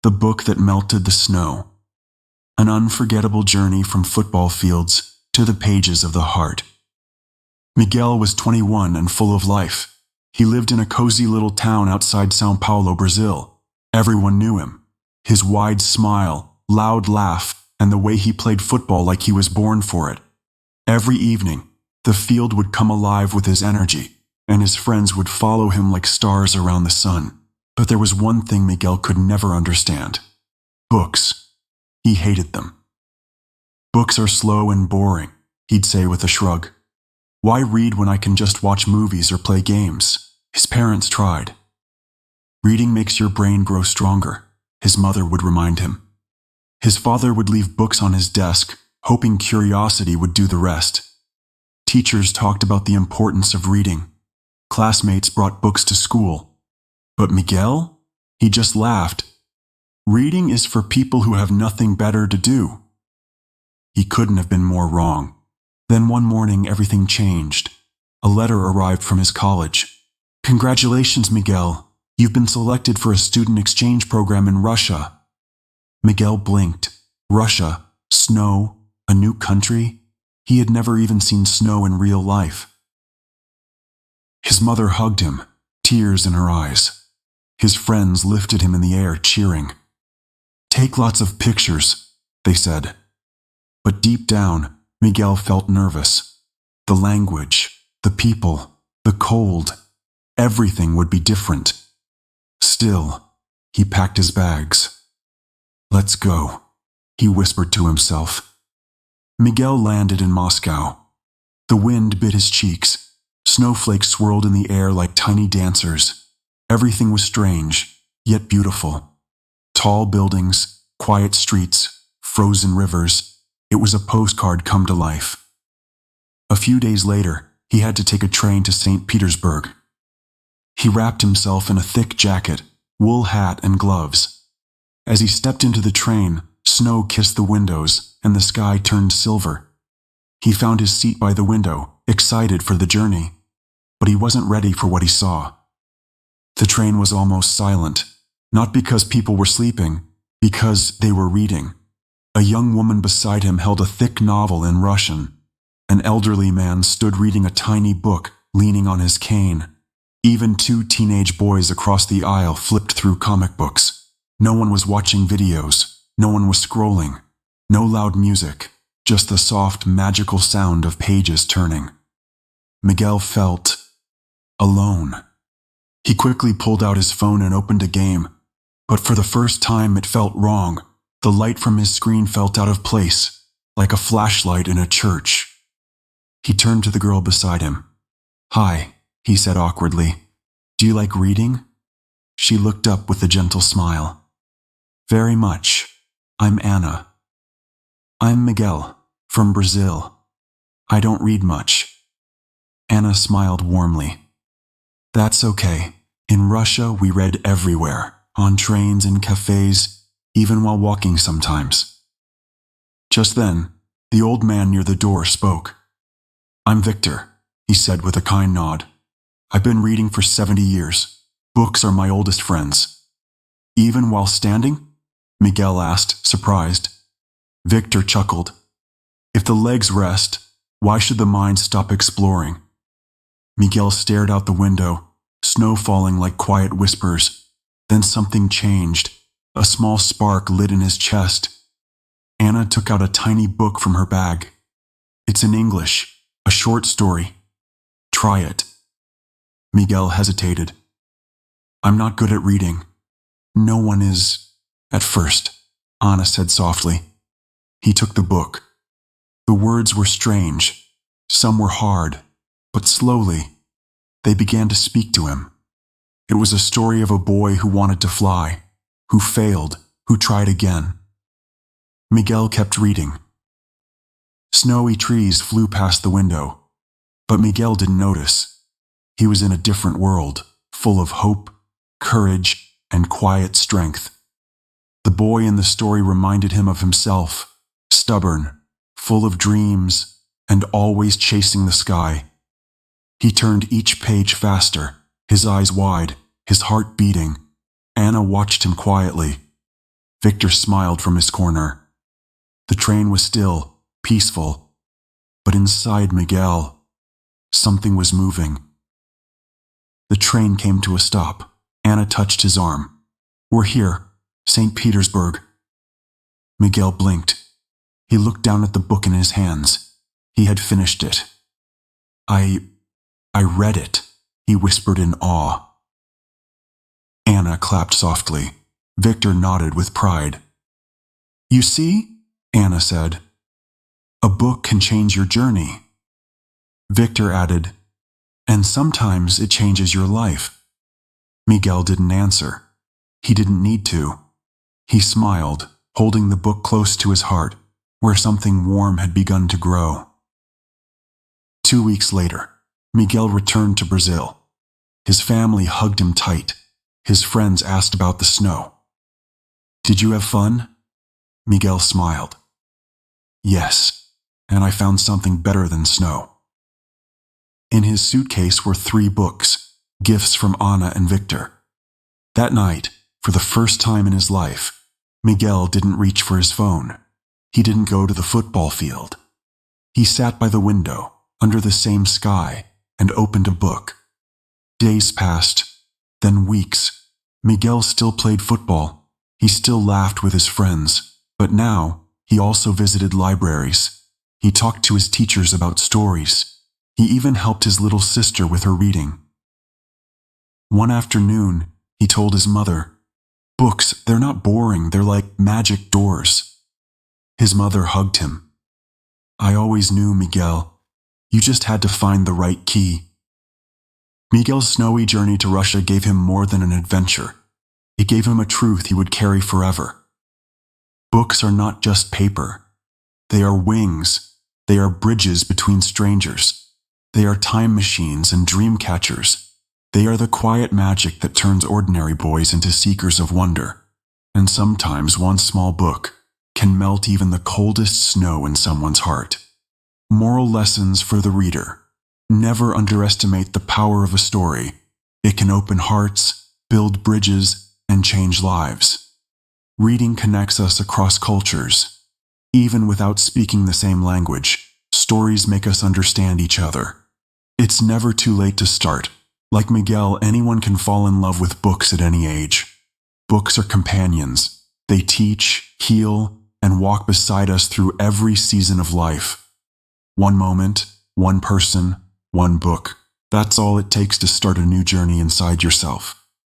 The book that melted the snow. An unforgettable journey from football fields to the pages of the heart. Miguel was 21 and full of life. He lived in a cozy little town outside São Paulo, Brazil. Everyone knew him. His wide smile, loud laugh, and the way he played football like he was born for it. Every evening, the field would come alive with his energy, and his friends would follow him like stars around the sun. But there was one thing Miguel could never understand. Books. He hated them. Books are slow and boring, he'd say with a shrug. Why read when I can just watch movies or play games? His parents tried. Reading makes your brain grow stronger, his mother would remind him. His father would leave books on his desk, hoping curiosity would do the rest. Teachers talked about the importance of reading. Classmates brought books to school. But Miguel? He just laughed. Reading is for people who have nothing better to do. He couldn't have been more wrong. Then one morning everything changed. A letter arrived from his college. Congratulations, Miguel. You've been selected for a student exchange program in Russia. Miguel blinked. Russia, snow, a new country. He had never even seen snow in real life. His mother hugged him, tears in her eyes. His friends lifted him in the air, cheering. Take lots of pictures, they said. But deep down, Miguel felt nervous. The language, the people, the cold, everything would be different. Still, he packed his bags. Let's go, he whispered to himself. Miguel landed in Moscow. The wind bit his cheeks. Snowflakes swirled in the air like tiny dancers. Everything was strange, yet beautiful. Tall buildings, quiet streets, frozen rivers. It was a postcard come to life. A few days later, he had to take a train to St. Petersburg. He wrapped himself in a thick jacket, wool hat, and gloves. As he stepped into the train, snow kissed the windows, and the sky turned silver. He found his seat by the window, excited for the journey. But he wasn't ready for what he saw. The train was almost silent, not because people were sleeping, because they were reading. A young woman beside him held a thick novel in Russian. An elderly man stood reading a tiny book, leaning on his cane. Even two teenage boys across the aisle flipped through comic books. No one was watching videos. No one was scrolling. No loud music, just the soft, magical sound of pages turning. Miguel felt alone. He quickly pulled out his phone and opened a game, but for the first time it felt wrong. The light from his screen felt out of place, like a flashlight in a church. He turned to the girl beside him. Hi, he said awkwardly. Do you like reading? She looked up with a gentle smile. Very much. I'm Anna. I'm Miguel, from Brazil. I don't read much. Anna smiled warmly. That's okay. In Russia, we read everywhere, on trains and cafes, even while walking sometimes. Just then, the old man near the door spoke. I'm Victor, he said with a kind nod. I've been reading for 70 years. Books are my oldest friends. Even while standing? Miguel asked, surprised. Victor chuckled. If the legs rest, why should the mind stop exploring? Miguel stared out the window, snow falling like quiet whispers. Then something changed. A small spark lit in his chest. Anna took out a tiny book from her bag. It's in English, a short story. Try it. Miguel hesitated. I'm not good at reading. No one is, at first, Anna said softly. He took the book. The words were strange. Some were hard, but slowly, they began to speak to him. It was a story of a boy who wanted to fly, who failed, who tried again. Miguel kept reading. Snowy trees flew past the window, but Miguel didn't notice. He was in a different world, full of hope, courage, and quiet strength. The boy in the story reminded him of himself, stubborn, full of dreams, and always chasing the sky. He turned each page faster, his eyes wide, his heart beating. Anna watched him quietly. Victor smiled from his corner. The train was still, peaceful, but inside Miguel, something was moving. The train came to a stop. Anna touched his arm. "We're here, St. Petersburg." Miguel blinked. He looked down at the book in his hands. He had finished it. I read it," he whispered in awe. Anna clapped softly. Victor nodded with pride. "You see," Anna said, "a book can change your journey." Victor added, "And sometimes it changes your life." Miguel didn't answer. He didn't need to. He smiled, holding the book close to his heart, where something warm had begun to grow. 2 weeks later, Miguel returned to Brazil. His family hugged him tight. His friends asked about the snow. "Did you have fun?" Miguel smiled. "Yes, and I found something better than snow." In his suitcase were 3 books, gifts from Anna and Victor. That night, for the first time in his life, Miguel didn't reach for his phone. He didn't go to the football field. He sat by the window, under the same sky, and opened a book. Days passed, then weeks. Miguel still played football. He still laughed with his friends, but now he also visited libraries. He talked to his teachers about stories. He even helped his little sister with her reading. One afternoon, he told his mother, "Books, they're not boring, they're like magic doors." His mother hugged him. "I always knew, Miguel. You just had to find the right key." Miguel's snowy journey to Russia gave him more than an adventure. It gave him a truth he would carry forever. Books are not just paper. They are wings. They are bridges between strangers. They are time machines and dream catchers. They are the quiet magic that turns ordinary boys into seekers of wonder. And sometimes one small book can melt even the coldest snow in someone's heart. Moral lessons for the reader. Never underestimate the power of a story. It can open hearts, build bridges, and change lives. Reading connects us across cultures. Even without speaking the same language, stories make us understand each other. It's never too late to start. Like Miguel, anyone can fall in love with books at any age. Books are companions. They teach, heal, and walk beside us through every season of life. One moment, one person, one book. That's all it takes to start a new journey inside yourself.